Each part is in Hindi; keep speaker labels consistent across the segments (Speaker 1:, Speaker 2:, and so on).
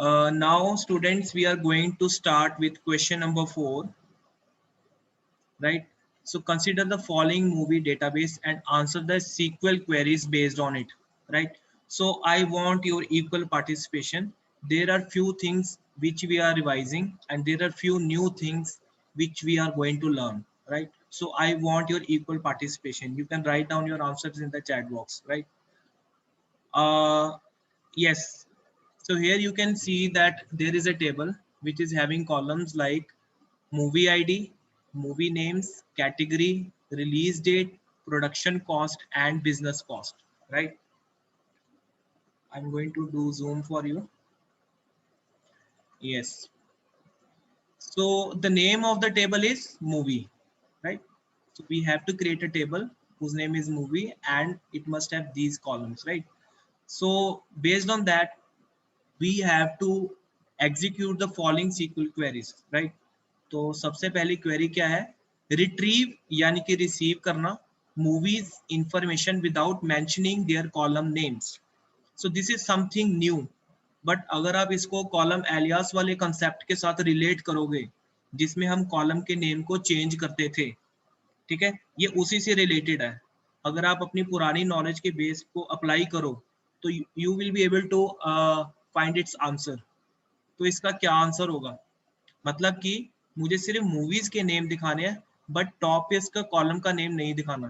Speaker 1: Now students, we are going to start with question number 4, right? So consider the following movie database and answer the SQL queries based on it, right? So I want your equal participation. There are few things which we are revising and there are few new things which we are going to learn, right? So I want your equal participation. You can write down your answers in the chat box, right? Yes. So here you can see that there is a table which is having columns like movie ID, movie names, category, release date, production cost, and business cost, right? I'm going to do zoom for you. Yes. So the name of the table is movie, right? So we have to create a table whose name is movie and it must have these columns, right? So based on that, we have to execute the following SQL queries, right? तो सबसे पहली क्वेरी क्या है? रिट्रीव यानी कि रिसीव करना movies information without mentioning their column names. So this is something new, but अगर आप इसको कॉलम एलियास वाले कंसेप्ट के साथ रिलेट करोगे जिसमें हम कॉलम के नेम को चेंज करते थे, ठीक है, ये उसी से रिलेटेड है. अगर आप अपनी पुरानी नॉलेज के बेस को अप्लाई करो तो you will be able to find its answer. तो इसका क्या आंसर होगा? मतलब कि मुझे सिर्फ मूवीज के नेम दिखाने हैं बट टॉप पे इसका कॉलम का नेम नहीं दिखाना,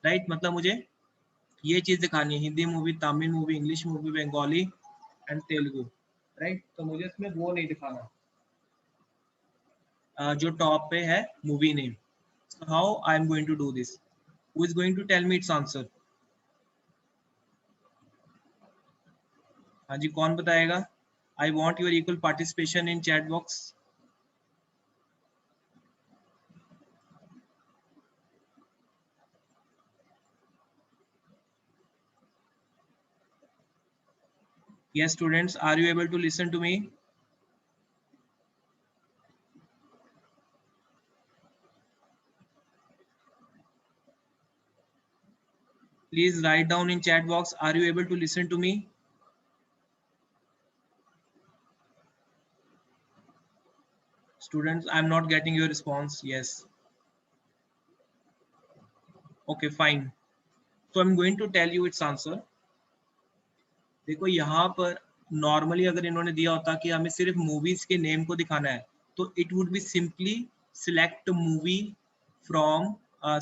Speaker 1: राइट? मतलब मुझे ये चीज दिखानी है, Hindi movie, Tamil movie, English movie, Bengali and Telugu, right? तो मुझे इसमें वो नहीं दिखाना जो टॉप पे है movie name. So how I am going to do this? Who is going to tell me its answer? हाँ जी, कौन बताएगा? I want your equal participation in chat box. Yes, students, are you able to listen to me? Please write down in chat box, are you able to listen to me? Students, I'm not getting your response. Yes. Okay, fine. So I'm going to tell you its answer. देखो यहाँ पर नॉर्मली अगर इन्होंने दिया होता कि हमें सिर्फ मूवीज के नेम को दिखाना है तो it would be simply select movie from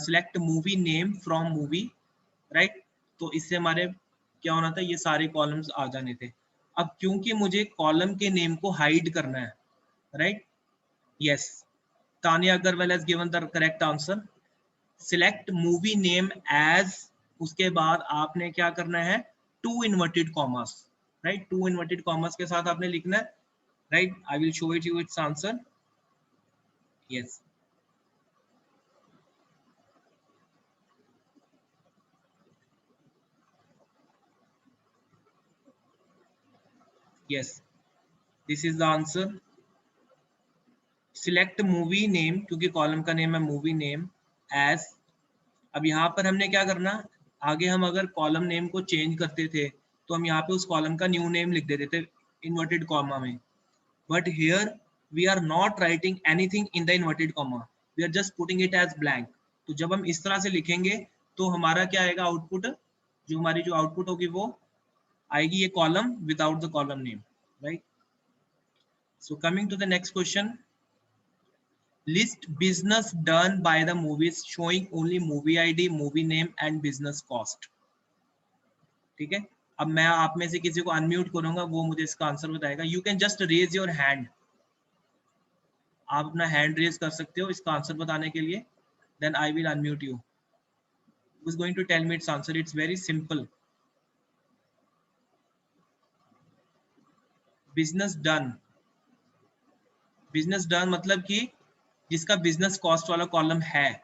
Speaker 1: select movie name from movie, right? तो इससे हमारे क्या होना था, ये सारे कॉलम्स आ जाने थे. अब क्योंकि मुझे कॉलम के नेम को हाइड करना है, right? Yes, Tania Agarwal has given the correct answer. Select movie name as, उसके बाद आपने क्या करना है, two inverted commas, right? Two inverted commas के साथ आपने लिखना है, right? I will show it you its answer. Yes, yes, this is the answer. Select movie name, क्योंकि कॉलम का नेम है मूवी नेम, एज. अब यहाँ पर हमने क्या करना, आगे हम अगर कॉलम नेम को चेंज करते थे तो हम यहाँ पे उस कॉलम का न्यू नेम लिख देते थे इन्वर्टेड कॉमा में. But here we are not writing anything in the inverted comma. We are just putting it as blank. तो जब हम इस तरह से लिखेंगे तो हमारा क्या आएगा आउटपुट, जो हमारी जो आउटपुट होगी वो आएगी ये column without the column name, right? So coming to the next question. List business done by the movies showing only movie ID, movie name and business cost. ठीक है, अब मैं आप में से किसी को अनम्यूट करूंगा, वो मुझे इसका आंसर बताएगा. You can just raise your hand. आप अपना हैंड रेज कर सकते हो इसका आंसर बताने के लिए. Then I will unmute you. Who is going to tell me its answer? It's very simple. Business done. Business done मतलब कि जिसका बिजनेस कॉस्ट वाला कॉलम है.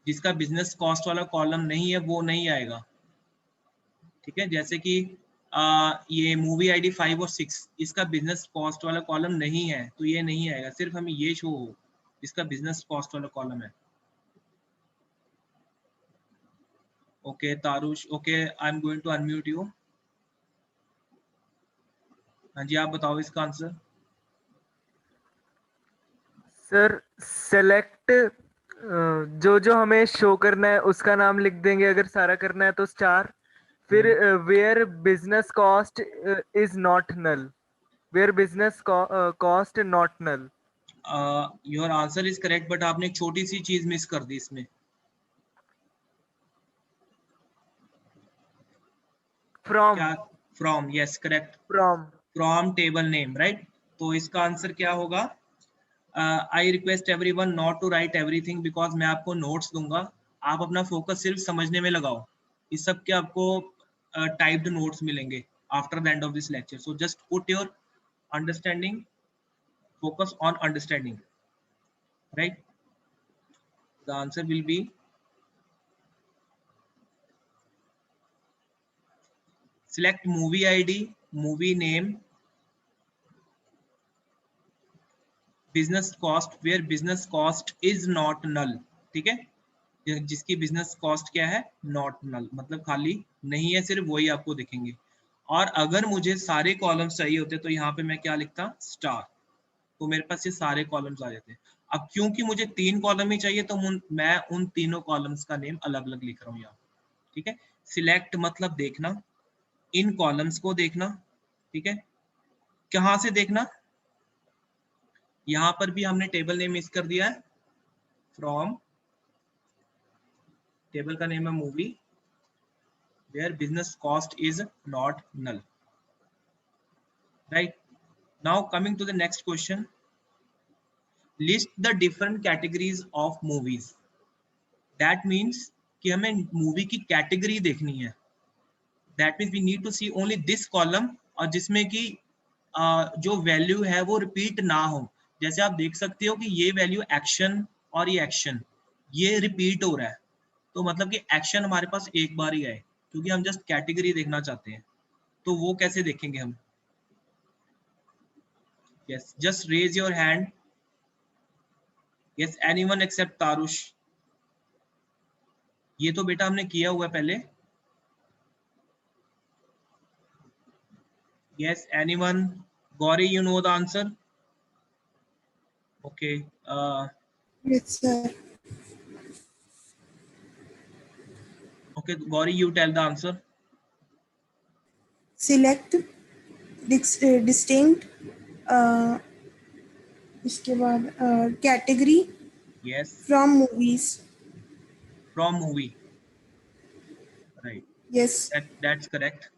Speaker 1: जिसका बिजनेस कॉस्ट वाला कॉलम नहीं है वो नहीं आएगा. ठीक है, जैसे कि ये मूवी आईडी 5 और 6, इसका बिजनेस कॉस्ट वाला कॉलम नहीं है तो ये नहीं आएगा. सिर्फ हमें ये शो हो इसका बिजनेस कॉस्ट वाला कॉलम है. Okay, Tarush. Okay, I'm going to unmute you. हाँ जी, आप बताओ इसका आंसर.
Speaker 2: सर सेलेक्ट जो जो हमें शो करना है उसका नाम लिख देंगे, अगर सारा करना है तो स्टार. फिर where business cost is not null, where business cost not null.
Speaker 1: Your answer is correct, but आपने एक छोटी सी चीज मिस कर दी इसमें.
Speaker 2: फ्रॉम.
Speaker 1: क्या? From. Yes, correct.
Speaker 2: From.
Speaker 1: From table name, right. तो इसका आंसर क्या होगा? I request everyone not to write everything, because मैं आपको नोट्स दूंगा. आप अपना फोकस सिर्फ समझने में लगाओ. इस सब के आपको टाइप्ड नोट्स मिलेंगे after the end of this lecture. So just put your understanding, focus on understanding, right? The answer will be select movie id, movie name, business cost where business cost is not null. ठीक है, जिसकी बिजनेस कॉस्ट क्या है? नॉट नल, मतलब खाली नहीं है, सिर्फ वही आपको दिखेंगे. और अगर मुझे सारे कॉलम्स चाहिए होते तो यहाँ पे मैं क्या लिखता? स्टार. तो मेरे पास ये सारे कॉलम्स आ जाते हैं. अब क्योंकि मुझे 3 कॉलम ही चाहिए तो मैं उन तीनों कॉलम्स का नेम अलग अलग लिख रहा हूँ यहाँ. ठीक है. सिलेक्ट मतलब देखना, इन कॉलम्स को देखना. ठीक है. कहाँ से देखना? यहाँ पर भी हमने टेबल नेम मिस कर दिया है. फ्रॉम, टेबल का नेम है movie, where business cost is not null. Right. Now coming to the next question. List the different categories of movies. That means कि हमें मूवी की कैटेगरी देखनी है. That means we need to see only this column, और जिसमें कि जो वैल्यू है वो रिपीट ना हो. जैसे आप देख सकते हो कि ये वैल्यू एक्शन और ये एक्शन, ये रिपीट हो रहा है. तो मतलब कि एक्शन हमारे पास एक बार ही आए, क्योंकि हम जस्ट कैटेगरी देखना चाहते हैं. तो वो कैसे देखेंगे हम? Yes, just raise your hand. Yes, anyone except Tarush. ये तो बेटा हमने किया हुआ है पहले. Yes, anyone? Gauri, you know the answer? Okay.
Speaker 3: Yes, sir.
Speaker 1: Okay, Gauri, you tell the answer.
Speaker 3: Select distinct इसके बाद category
Speaker 1: Yes,
Speaker 3: from movies.
Speaker 1: from movie. Right.
Speaker 3: Yes.
Speaker 1: That's correct.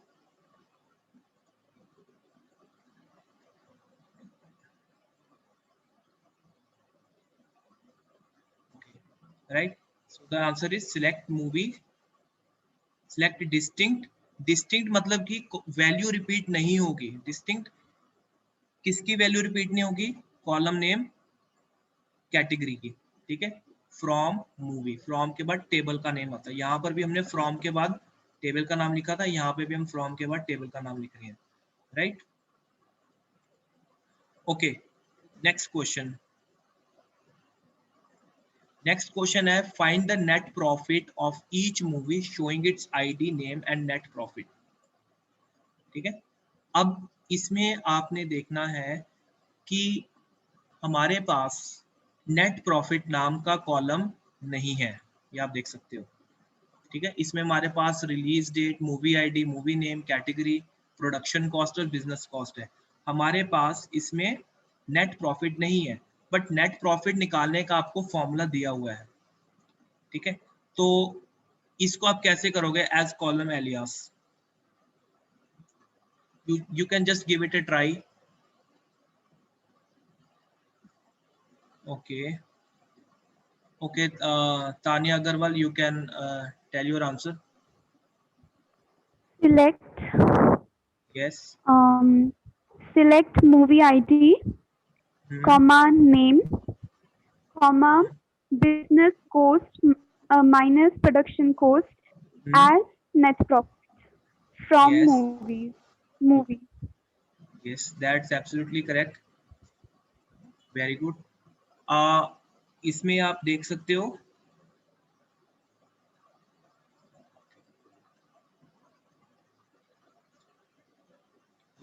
Speaker 1: Okay. Right. So the answer is select movie. Select distinct. Distinct मतलब कि वैल्यू रिपीट नहीं होगी. डिस्टिंक्ट किसकी वैल्यू रिपीट नहीं होगी? कॉलम नेम, कैटेगरी की. ठीक है. फ्रॉम मूवी, फ्रॉम के बाद टेबल का नेम आता है. यहाँ पर भी हमने फ्रॉम के बाद टेबल का नाम लिखा था, यहाँ पे भी हम फ्रॉम के बाद टेबल का नाम लिख रहे हैं. Right. Okay. Next question. Next question है find the net profit of each movie showing its ID name and net profit. ठीक है. अब इसमें आपने देखना है कि हमारे पास नेट प्रॉफिट नाम का कॉलम नहीं है, ये आप देख सकते हो. ठीक है. इसमें हमारे पास release date, movie ID, movie name, category, production cost और बिजनेस कॉस्ट है. हमारे पास इसमें नेट प्रॉफिट नहीं है, बट नेट प्रॉफिट निकालने का आपको फॉर्मूला दिया हुआ है. ठीक है. तो इसको आप कैसे करोगे? As column alias. you can just give it a try. Okay. Okay, Tanya Agarwal, you can tell your answer.
Speaker 4: Select
Speaker 1: Yes.
Speaker 4: select movie ID, comma name, comma business cost minus production cost as net profit from
Speaker 1: Yes.
Speaker 4: movie.
Speaker 1: Yes, that's absolutely correct. Very good. इसमें आप देख सकते हो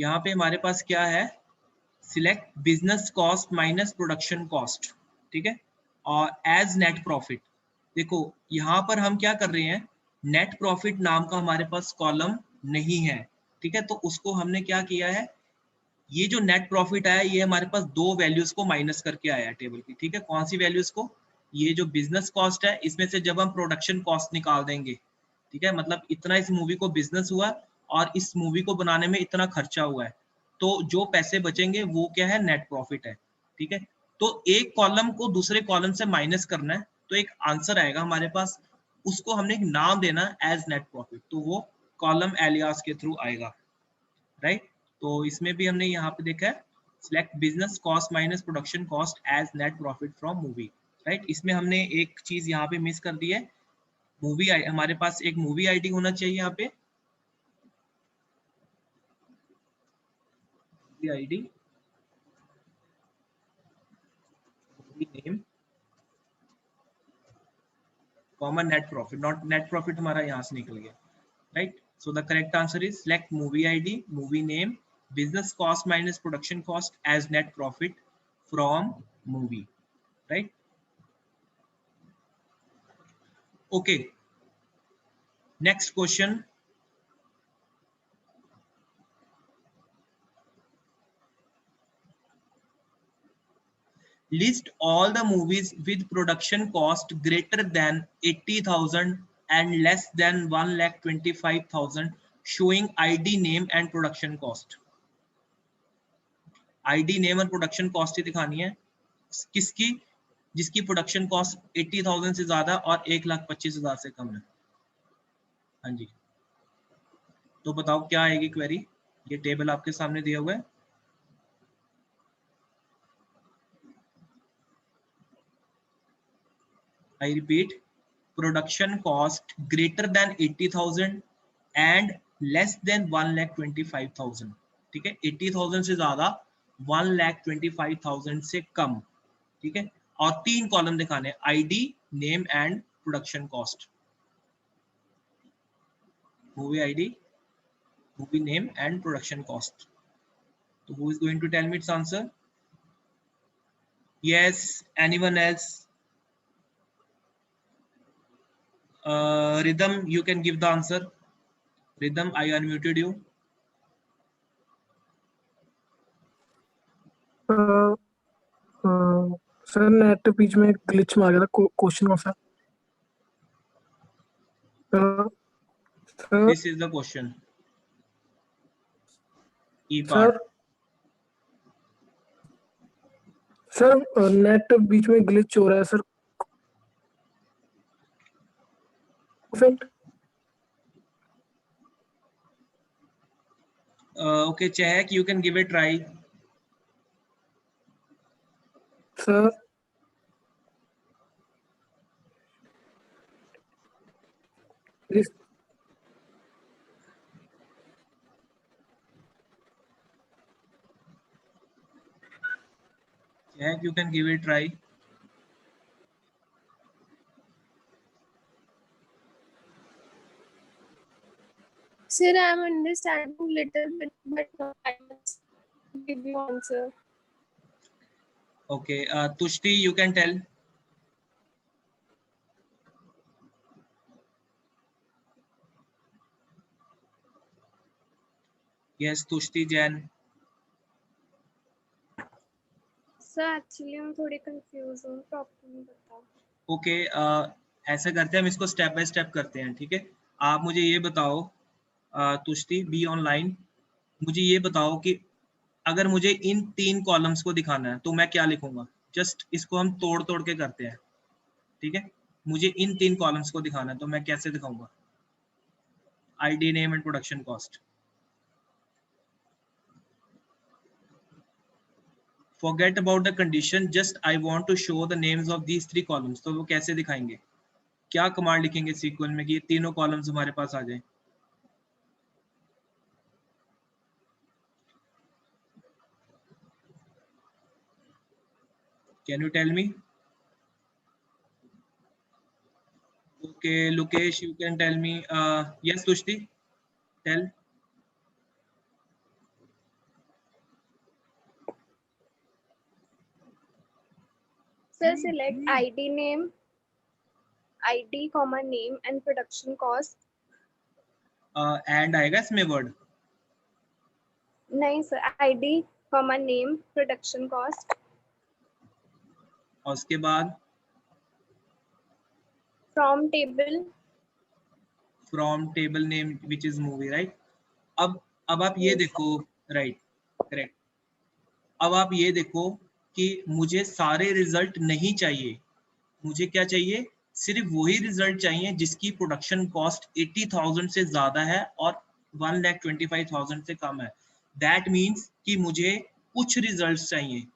Speaker 1: यहाँ पे हमारे पास क्या है, select business cost minus production cost, ठीक है, और एज नेट प्रॉफिट। देखो यहाँ पर हम क्या कर रहे हैं, नेट प्रॉफिट नाम का हमारे पास कॉलम नहीं है, ठीक है, तो उसको हमने क्या किया है, ये जो नेट प्रॉफिट आया ये हमारे पास दो वैल्यूज को माइनस करके आया है टेबल की, ठीक है, कौन सी वैल्यूज को, ये जो बिजनेस कॉस्ट है इसमें से जब हम प्रोडक्शन कॉस्ट निकाल देंगे, ठीक है, मतलब इतना इस मूवी को बिजनेस हुआ और इस मूवी को बनाने में इतना खर्चा हुआ है, तो जो पैसे बचेंगे वो क्या है, नेट प्रॉफिट है, ठीक है। तो एक कॉलम को दूसरे कॉलम से माइनस करना है तो एक आंसर आएगा हमारे पास, उसको हमने एक नाम देना एज नेट प्रॉफिट, तो वो कॉलम एलियास के थ्रू आएगा, राइट। तो इसमें भी हमने यहाँ पे देखा है select business cost minus production cost as net profit from movie, right. इसमें हमने एक चीज यहाँ पे मिस कर दी है, मूवी, हमारे पास एक मूवी आईडी होना चाहिए यहाँ पे, movie ID, movie name, common net profit, not net profit हमारा यहाँ से निकल गया, right. So the correct answer is select movie ID, movie name, business cost minus production cost as net profit from movie, right? Okay, next question. List all the movies with production cost greater than 80,000 and less than 1,25,000 showing ID name and production cost. ID name और प्रोडक्शन कॉस्ट ही दिखानी है, किसकी, जिसकी प्रोडक्शन कॉस्ट 80,000 से ज्यादा और 1,25,000 से कम है। हाँ जी, तो बताओ क्या आएगी क्वेरी, ये टेबल आपके सामने दिया हुआ है, I repeat, production cost greater than 80,000 and less than 1,25,000, ठीक है, 80,000 से ज्यादा, 1,25,000 से कम, ठीक है, और तीन कॉलम दिखाने, ID, name and production cost, movie ID, movie name and production cost. तो who is going to tell me its answer? Yes, anyone else? Rhythm, you can give the answer. Rhythm, I unmuted you.
Speaker 5: Sir net बीच में ग्लिच मार गया था, क्वेश्चन कौन सा?
Speaker 1: This is the question. E part.
Speaker 5: Sir net बीच में ग्लिच हो रहा है sir,
Speaker 1: Okay, check. You can give it a try.
Speaker 5: Sir
Speaker 1: Check. You can give it a try.
Speaker 6: Sir, I am understanding little bit, but no, I must give you answer.
Speaker 1: Okay, Tushti, you can tell. Yes, Tushti Jain.
Speaker 6: Sir, actually I'm थोड़ी confused हूँ, प्रॉब्लम बताओ।
Speaker 1: ओके, ऐसा करते हैं, हम इसको स्टेप बाय स्टेप करते हैं, ठीक है। आप मुझे ये बताओ, तुष्टि बी ऑनलाइन, मुझे ये बताओ कि अगर मुझे इन तीन कॉलम्स को दिखाना है तो मैं क्या लिखूंगा, जस्ट इसको हम तोड़ तोड़ के करते हैं, ठीक है। मुझे इन तीन कॉलम्स को दिखाना है तो मैं कैसे दिखाऊंगा, ID, name and production cost. Forget about the condition, just I want to show the names of these three columns. तो वो कैसे दिखाएंगे, क्या कमांड लिखेंगे सीक्वल में कि ये तीनों कॉलम्स हमारे पास आ जाए। Can you tell me? Okay, Lukesh, you can tell me. Yes, Tushti, tell.
Speaker 6: Sir, select ID name, ID, comma name and production cost.
Speaker 1: And आएगा इसमें वर्ड,
Speaker 6: नहीं sir, ID, comma name, production cost.
Speaker 1: और उसके बाद
Speaker 6: From table.
Speaker 1: From table name which is movie, right. अब आप ये
Speaker 6: Yes.
Speaker 1: देखो, राइट, करेक्ट। अब आप ये देखो कि मुझे सारे रिजल्ट नहीं चाहिए, मुझे क्या चाहिए, सिर्फ वही रिजल्ट चाहिए जिसकी प्रोडक्शन कॉस्ट 80,000 से ज्यादा है और 1,25,000 से कम है। दैट मीन्स कि मुझे कुछ रिजल्ट्स चाहिए।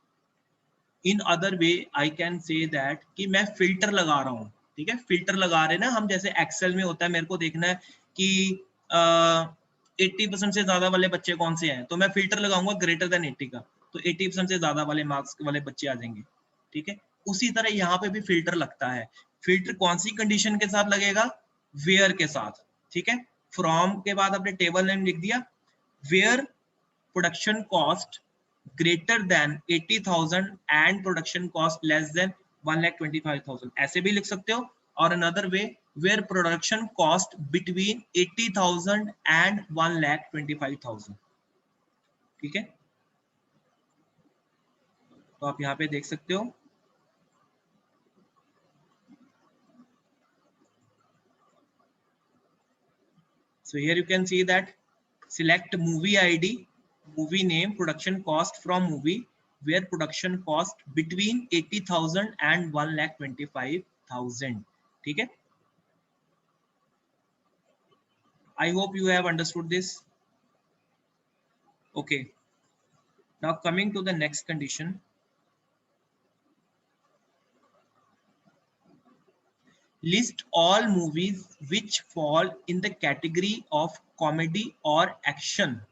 Speaker 1: In other way I can say that कि मैं फिल्टर लगा रहा हूँ, ठीक है। फिल्टर लगा रहे ना हम, जैसे एक्सेल में होता है, मेरे को देखना है कि 80% से ज्यादा वाले बच्चे कौन से हैं, तो मैं फिल्टर लगाऊंगा ग्रेटर देन 80 का, तो 80% से ज्यादा वाले मार्क्स वाले बच्चे आ जाएंगे, ठीक है। उसी तरह यहाँ पे भी फिल्टर लगता है। फिल्टर कौन सी कंडीशन के साथ लगेगा, वेयर के साथ, ठीक है। फ्रॉम के बाद आपने टेबल नेम लिख दिया, where production cost greater than 80,000 and production cost less than 1,25,000, ऐसे भी लिख सकते हो। और another way where production cost between 80,000 and 1,25,000, ठीक है। तो आप यहाँ पे देख सकते हो, so here you can see that select movie ID, movie name, production cost from movie where production cost between 80,000 and 1,25,000, ठीक है। I hope you have understood this. Okay, now coming to the next condition, list all movies which fall in the category of comedy or action.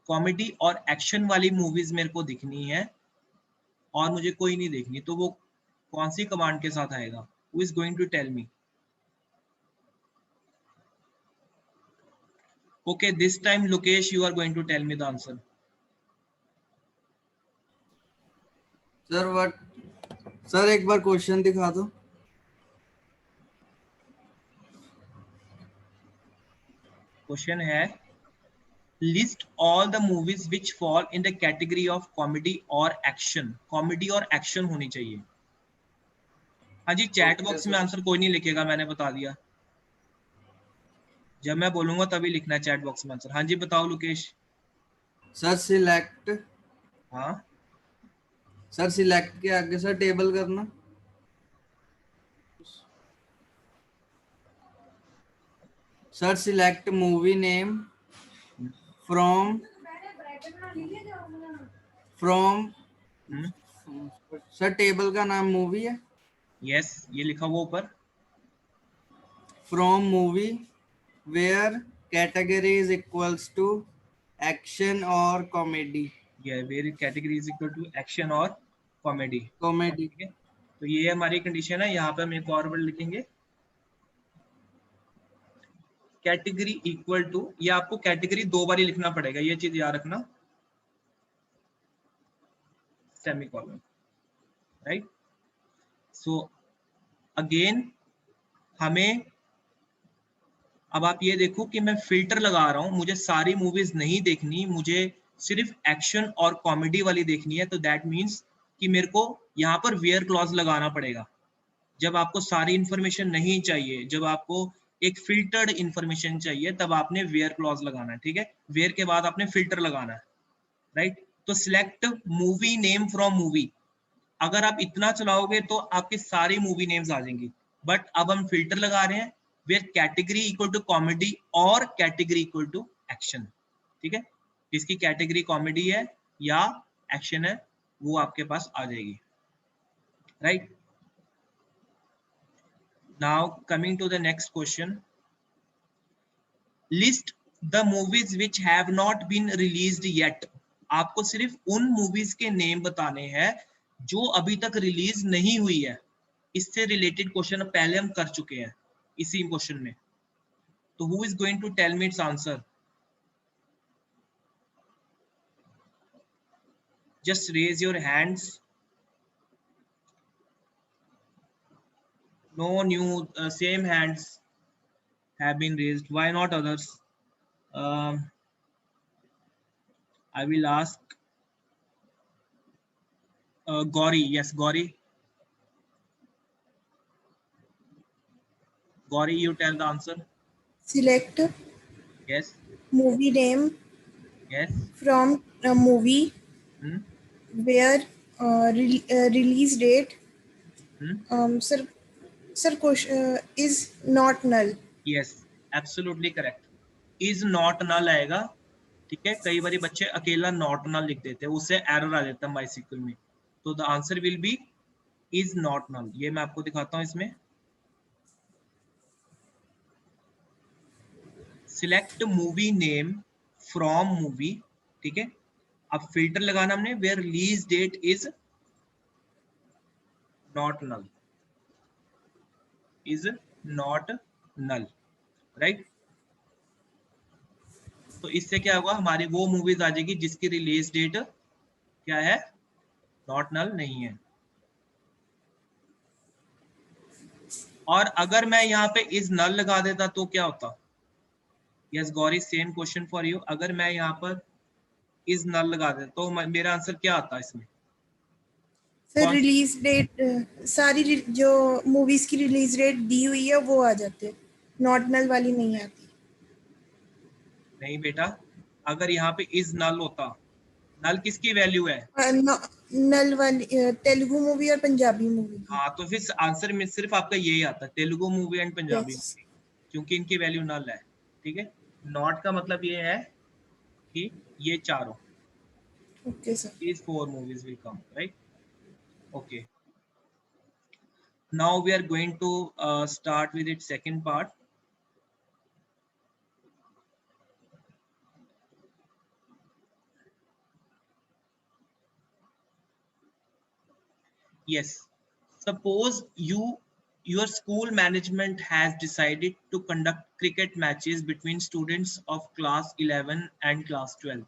Speaker 1: Comedy और एक्शन वाली मूवीज मेरे को दिखनी है और मुझे कोई नहीं देखनी, तो वो कौन सी कमांड के साथ आएगा? Who is going to tell me? Okay, this time Lokesh, you are going to tell me the answer.
Speaker 7: Sir what, sir एक बार क्वेश्चन दिखा दो।
Speaker 1: क्वेश्चन है list all the movies which fall in the category of comedy और एक्शन। कॉमेडी और एक्शन होनी चाहिए। हाँ जी, चैट बॉक्स में आंसर कोई नहीं लिखेगा, मैंने बता दिया। जब मैं बोलूंगा तभी लिखना है चैट बॉक्स में आंसर। हाँ जी बताओ लोकेश।
Speaker 7: सर सिलेक्ट,
Speaker 1: हाँ
Speaker 7: सर सिलेक्ट के आगे सर टेबल करना। Sir select movie name from sir table का नाम मूवी है।
Speaker 1: यस, ये लिखा हुआ ऊपर।
Speaker 7: From movie where category is equals to action और कॉमेडी।
Speaker 1: ये where category is equal to action और कॉमेडी।
Speaker 7: कॉमेडी,
Speaker 1: ठीक है, तो ये हमारी कंडीशन है। यहाँ पे हम एक और वर्ड लिखेंगे, कैटेगरी इक्वल टू। ये आपको कैटेगरी दो बार ही लिखना पड़ेगा, ये चीज याद रखना, सेमीकोलन, राइट। सो अगेन हमें, अब आप ये देखो कि मैं फिल्टर लगा रहा हूं, मुझे सारी मूवीज नहीं देखनी, मुझे सिर्फ एक्शन और कॉमेडी वाली देखनी है। तो दैट मीन्स कि मेरे को यहाँ पर वेयर क्लॉज लगाना पड़ेगा। जब आपको सारी इंफॉर्मेशन नहीं चाहिए, जब आपको एक फिल्टर्ड इंफॉर्मेशन चाहिए, तब आपने वेयर क्लॉज लगाना है, ठीक है। वेयर के बाद आपने फिल्टर लगाना है, राइट। तो select movie name from movie, अगर आप इतना चलाओगे तो आपके सारी मूवी नेम्स आ जाएंगी। बट अब हम फिल्टर लगा रहे हैं, where category equal to comedy और कैटेगरी इक्वल टू एक्शन, ठीक है। इसकी कैटेगरी कॉमेडी है या एक्शन है वो आपके पास आ जाएगी, right. Now coming to the next question, list the movies which have not been released yet. आपको सिर्फ उन मूवीज के नेम बताने हैं जो अभी तक रिलीज नहीं हुई है। इससे रिलेटेड क्वेश्चन पहले हम कर चुके हैं इसी क्वेश्चन में। तो who is going to tell me its answer? just raise your hands. No new same hands have been raised. Why not others? I will ask Gauri. Yes, Gauri. Gauri, you tell the answer.
Speaker 3: Select
Speaker 1: Yes,
Speaker 3: movie name
Speaker 1: yes.
Speaker 3: from a movie
Speaker 1: Hmm?
Speaker 3: where release date
Speaker 1: Hmm?
Speaker 3: is not null.
Speaker 1: Yes, absolutely correct. Is not null आएगा. ठीक है, कई बारी बच्चे अकेला नॉट नल लिख देते हैं, उससे एरर आ जाता है माइसिक्वल में. तो the answer will be is not null. ये मैं आपको दिखाता हूं इसमें. Select movie name from movie. ठीक है, अब फिल्टर लगाना हमने where release date is not null. Is not null, right. तो इससे क्या होगा, हमारी वो मूवीज आ जाएगी जिसकी रिलीज डेट क्या है, नॉट नल नहीं है. और अगर मैं यहाँ पे इज नल लगा देता तो क्या होता? Yes Gauri, same question for you. अगर मैं यहाँ पर इज नल लगा देता तो मेरा आंसर क्या आता इसमें?
Speaker 3: सर
Speaker 1: कौन-
Speaker 3: रिलीज डेट सारी जो मूवीज की रिलीज डेट दी हुई है वो आ जाते हैं, नॉट नल वाली नहीं आती.
Speaker 1: नहीं बेटा, अगर यहाँ पे इज नल होता, नल किसकी वैल्यू है?
Speaker 3: नल वाली तेलुगु मूवी और पंजाबी मूवी की.
Speaker 1: हाँ, तो फिर आंसर में सिर्फ आपका यही आता है, Telugu movie and Punjabi
Speaker 3: Yes.
Speaker 1: Movie, क्योंकि इनकी वैल्यू नल है. ठीक है, नॉट का मतलब ये है कि ये चारों,
Speaker 3: okay sir.
Speaker 1: these 4 movies will come, right? Okay, now we are going to start with its second part. Yes, suppose your school management has decided to conduct cricket matches between students of class 11 and class 12.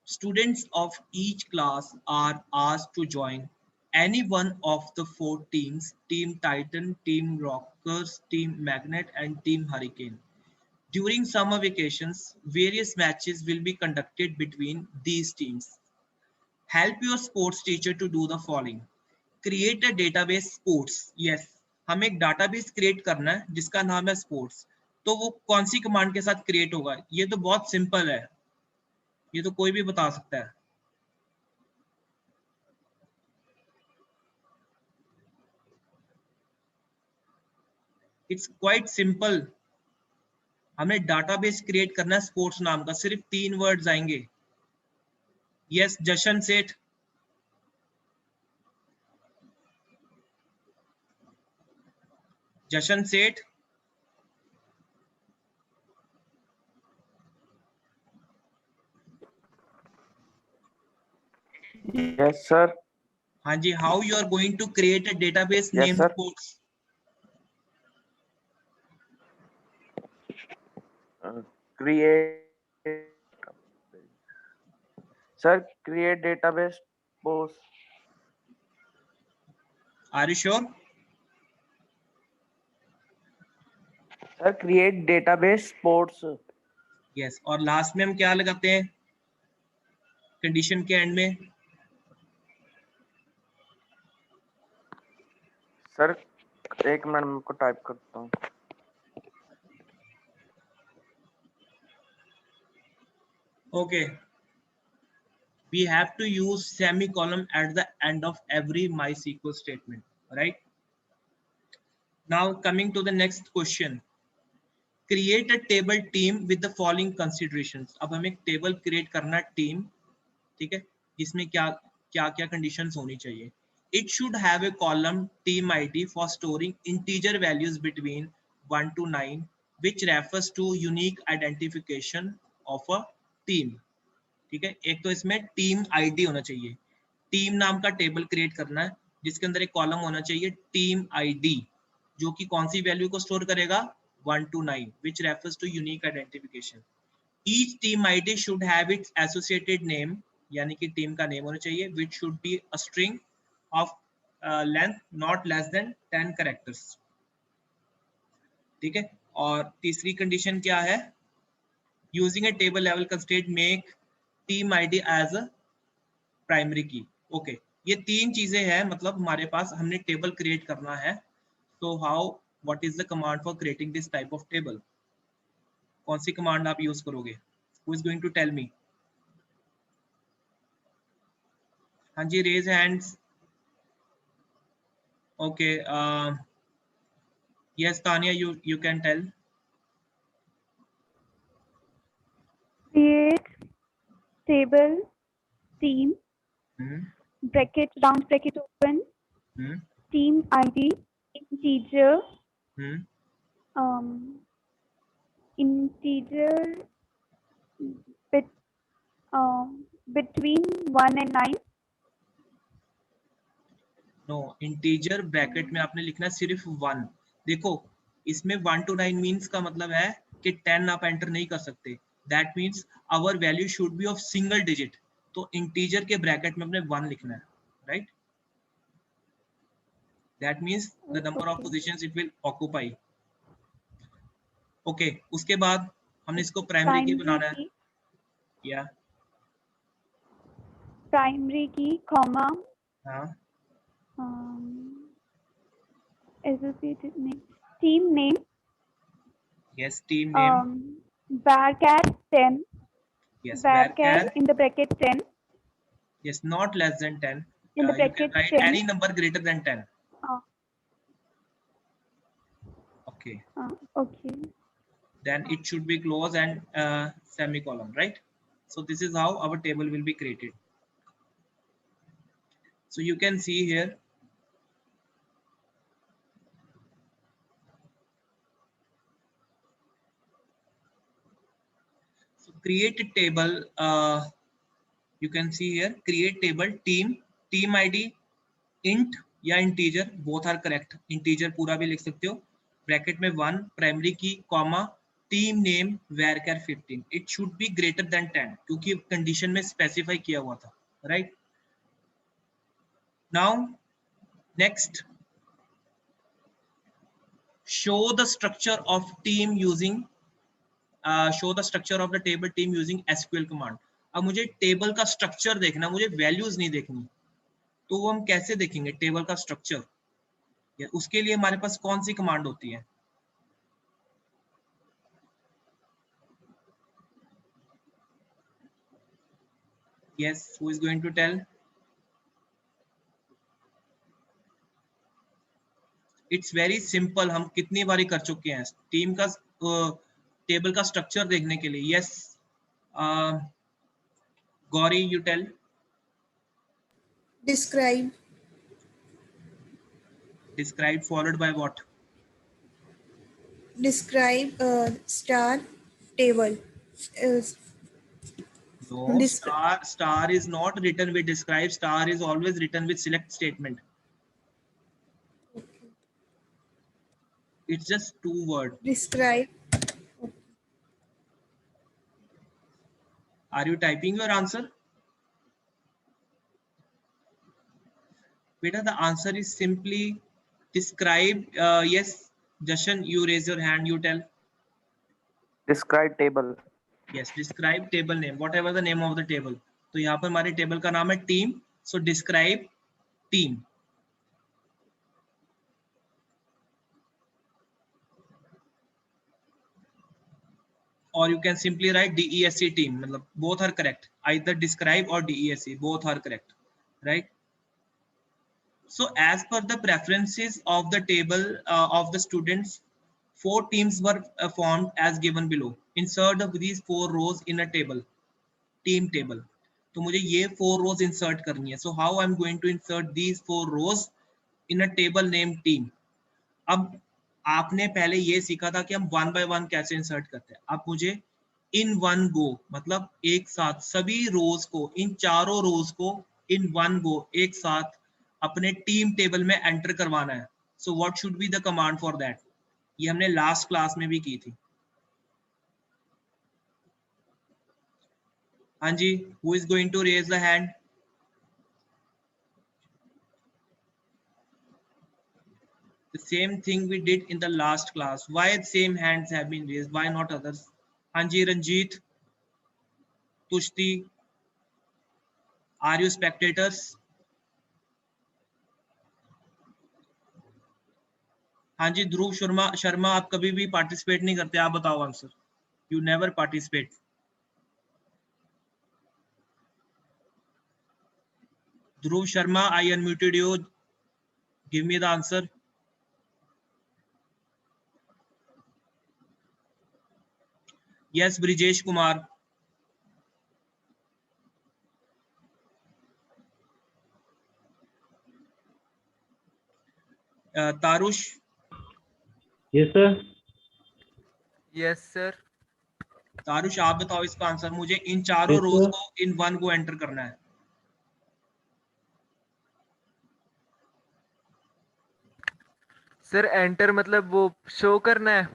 Speaker 1: Students of each class are asked to join any one of the 4 teams: Team Titan, Team Rockers, Team Magnet, and Team Hurricane. During summer vacations, various matches will be conducted between these teams. Help your sports teacher to do the following. Create a database sports. Yes, हमें एक database create करना है जिसका नाम है sports. तो वो कौन सी कमांड के साथ create होगा? ये तो बहुत सिंपल है, ये तो कोई भी बता सकता है. It's quite simple. हमें डाटाबेस क्रिएट करना है स्पोर्ट्स नाम का, सिर्फ 3 वर्ड्स आएंगे. यस जशन सेठ. जशन सेठ.
Speaker 8: Yes, sir.
Speaker 1: हाँ जी, how you are going to create a database
Speaker 8: Yes,
Speaker 1: name
Speaker 8: sir.
Speaker 1: Sports?
Speaker 8: Create. Sir, create database post.
Speaker 1: Are you sure?
Speaker 8: Sir, create database sports.
Speaker 1: Yes, और लास्ट में हम क्या लगाते हैं कंडीशन के एंड में?
Speaker 8: Sir, एक मिनट में को टाइप करता हूँ.
Speaker 1: Okay, we have to use semicolon at the end of every MySQL statement, right? Now coming to the next question. Create a table team with the following considerations. अब हमें एक टेबल क्रिएट करना है टीम, ठीक है, इसमें क्या क्या कंडीशंस होनी चाहिए? It should have a column team ID for storing integer values between 1 to 9, which refers to unique identification of a team. ठीक है, एक तो इसमें टीम आईडी होना चाहिए. टीम नाम का टेबल क्रिएट करना है जिसके अंदर एक कॉलम होना चाहिए टीम आईडी, जो कि कौन सी वैल्यू को स्टोर करेगा? 1 to 9, which refers to unique identification. Each team ID should have its associated name यानी कि टीम का नेम होना चाहिए, which should be a string of length not less than 10 characters. ठीक है, और तीसरी कंडीशन क्या है, using a table level constraint make team ID as a primary key. Okay, ये तीन चीजें हैं, मतलब हमारे पास हमने टेबल क्रिएट करना है। तो how, what is the command for creating this type of table? कौन सी कमांड आप यूज करोगे? Who is going to tell me? हाँ जी, raise hands. Okay, yes Tania, you can tell.
Speaker 4: Create table team bracket round bracket open team ID integer integer bit between 1 and 9.
Speaker 1: No, integer bracket में आपने लिखना है सिर्फ 1। देखो, इसमें 1 to 9 मीन्स का मतलब है कि 10 आप एंटर नहीं कर सकते। That means our value should be of single digit. तो इंटीजर के ब्रैकेट में अपने 1 लिखना है, right? That means the number of positions it will occupy. Okay, उसके बाद हमने इसको प्राइमरी की बनाना है। या
Speaker 4: प्राइमरी की कॉमा
Speaker 1: हाँ,
Speaker 4: associated name team name
Speaker 1: yes, team name,
Speaker 4: varchar 10
Speaker 1: yes,
Speaker 4: varchar
Speaker 1: varchar,
Speaker 4: in the bracket 10
Speaker 1: yes, not less than 10.
Speaker 4: in the
Speaker 1: You can
Speaker 4: bracket
Speaker 1: write
Speaker 4: 10
Speaker 1: any number greater than 10. Okay,
Speaker 4: okay.
Speaker 1: then it should be close and semicolon, right? So this is how our table will be created. So you can see here, so create a table, you can see here, create table team id int या integer, both are correct. Integer पूरा भी लिख सकते हो, ब्रैकेट में 1 प्राइमरी की comma team name varchar 15. It should be greater than 10 क्योंकि कंडीशन में स्पेसिफाई किया हुआ था, right? Now next, show the structure of team using show the structure of the table team using SQL command. अब मुझे टेबल का स्ट्रक्चर देखना, मुझे वैल्यूज नहीं देखनी। तो वो हम कैसे देखेंगे टेबल का स्ट्रक्चर? उसके लिए हमारे पास कौन सी कमांड होती है? Yes, who is going to tell? It's very simple. हम कितनी बारी कर चुके हैं टीम का टेबल का स्ट्रक्चर देखने के लिए। Yes, Gauri, you tell.
Speaker 3: Describe.
Speaker 1: Describe followed by what?
Speaker 3: Describe star table.
Speaker 1: No, star is not written with describe. Star is always written with select statement. It's just 2 words.
Speaker 3: Describe.
Speaker 1: Are you typing your answer? Beta, the answer is simply describe. Yes, Jashan, you raise your hand, you tell.
Speaker 8: Describe table.
Speaker 1: Yes, describe table name, whatever the name of the table. तो यहाँ पर हमारे टेबल का नाम है team, so describe team. Or you can simply write DESC team, मतलब both are correct. Either describe or DESC, both are correct, right? So as per the preferences of the table of the students, 4 teams were formed as given below. Insert of these 4 rows in a table, team table. तो मुझे ये 4 rows insert करनी है. So how I'm going to insert these 4 rows in a table named team? अब आपने पहले ये सीखा था कि हम 1 by 1 कैसे इंसर्ट करते हैं. अब मुझे इन वन गो, मतलब एक साथ सभी रोज को, इन चारों रोज को इन वन गो एक साथ अपने टीम टेबल में एंटर करवाना है. सो what should be the command for that? ये हमने लास्ट क्लास में भी की थी. हाँ जी, who is going to raise the hand? The same thing we did in the last class. Why the same hands have been raised? Why not others? हाँ जी, Ranjit, Tushti, are you spectators? हाँ जी, ध्रुव शर्मा आप कभी भी पार्टिसिपेट नहीं करते, आप बताओ answer. You never participate. Dhruv Sharma, I unmuted you. Give me the answer. Yes, Brijesh Kumar. Tarush.
Speaker 9: Yes, sir.
Speaker 2: Yes sir.
Speaker 1: Tarush आप बताओ इसका आंसर. मुझे इन चारों
Speaker 9: Yes,
Speaker 1: रोज
Speaker 9: sir.
Speaker 1: को इन वन को एंटर करना है.
Speaker 2: सर एंटर मतलब वो शो करना है.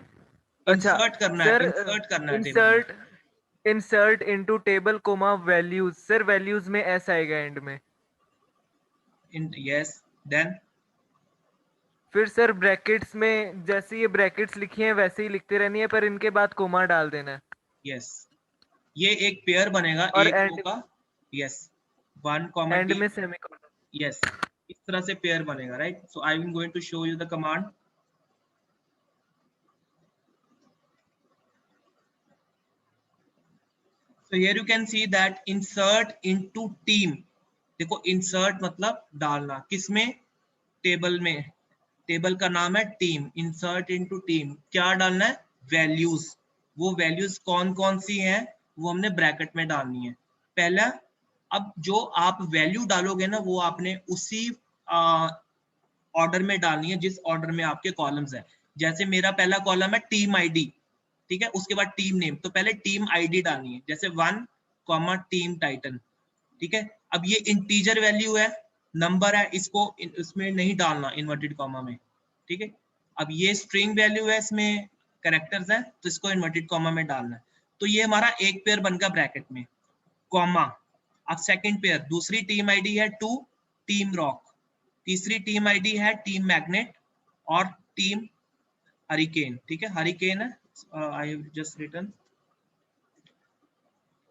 Speaker 2: अच्छा
Speaker 1: इंसर्ट करना है,
Speaker 2: सर,
Speaker 1: इंसर्ट करना है टेबल में.
Speaker 2: Insert into table comma values. Sir values में एस आएगा एंड में.
Speaker 1: यस, देन
Speaker 2: फिर सर ब्रैकेट्स में जैसे ये ब्रैकेट्स लिखी हैं वैसे ही लिखते रहनी है, पर इनके बाद कोमा डाल देना है.
Speaker 1: यस, ये एक पेयर बनेगा
Speaker 2: और
Speaker 1: एक
Speaker 2: एंड
Speaker 1: रो का. Yes, 1,
Speaker 2: and
Speaker 1: T.
Speaker 2: में सेमीकोलन.
Speaker 1: यस, इस तरह से पेयर बनेगा, right. So I am going to show you the command. So here you can see that insert into team. देखो insert मतलब डालना, किसमें? टेबल में. टेबल का नाम है टीम. insert into team, क्या डालना है? वैल्यूज. वो वैल्यूज कौन कौन सी हैं वो हमने ब्रैकेट में डालनी है. पहला, अब जो आप वैल्यू डालोगे ना वो आपने उसी ऑर्डर में डालनी है जिस ऑर्डर में आपके कॉलम्स है. जैसे मेरा पहला कॉलम है टीम आईडी, ठीक है, उसके बाद टीम नेम, तो पहले टीम आईडी डालनी है. जैसे 1, टीम टाइटन, ठीक है. अब ये इंटीजर वैल्यू है, नंबर है, इसको इसमें नहीं डालना इन्वर्टेड कॉमा में, ठीक है. अब ये स्ट्रिंग वैल्यू है, इसमें कैरेक्टर्स है, तो इसको इन्वर्टेड कॉमा में डालना है. तो ये हमारा एक पेयर बनकर ब्रैकेट में, कॉमा. अब सेकंड पेयर, दूसरी टीम आईडी है 2, टीम रॉक. तीसरी टीम आईडी है टीम मैग्नेट और टीम हरिकेन, ठीक है, हरिकेन है. I have just written.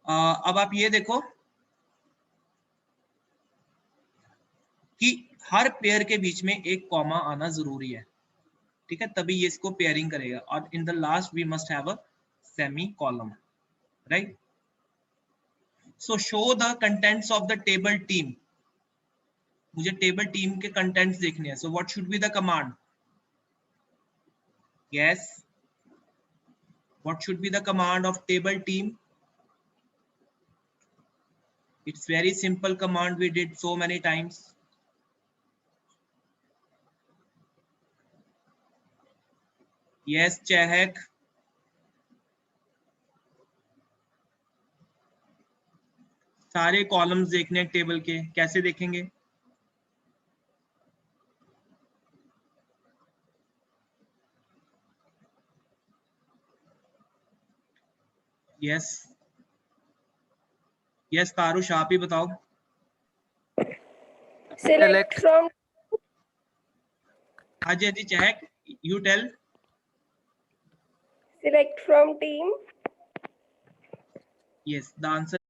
Speaker 1: अब आप ये देखो कि हर पेयर के बीच में एक कॉमा आना जरूरी है, ठीक है, तभी ये इसको पेयरिंग करेगा. और in the last we must have a semi column, right. So show the contents of the table team. मुझे टेबल टीम के कंटेंट्स देखने हैं. So what should be the command? Yes, what should be the command of table team? It's very simple command, we did so many times. Yes, Chehak. सारे कॉलम्स देखने हैं टेबल के, कैसे देखेंगे? यस, यस तारुष आप ही बताओ.
Speaker 6: Select from
Speaker 1: हाँ जी चहक, you tell.
Speaker 6: team.
Speaker 1: Yes, the answer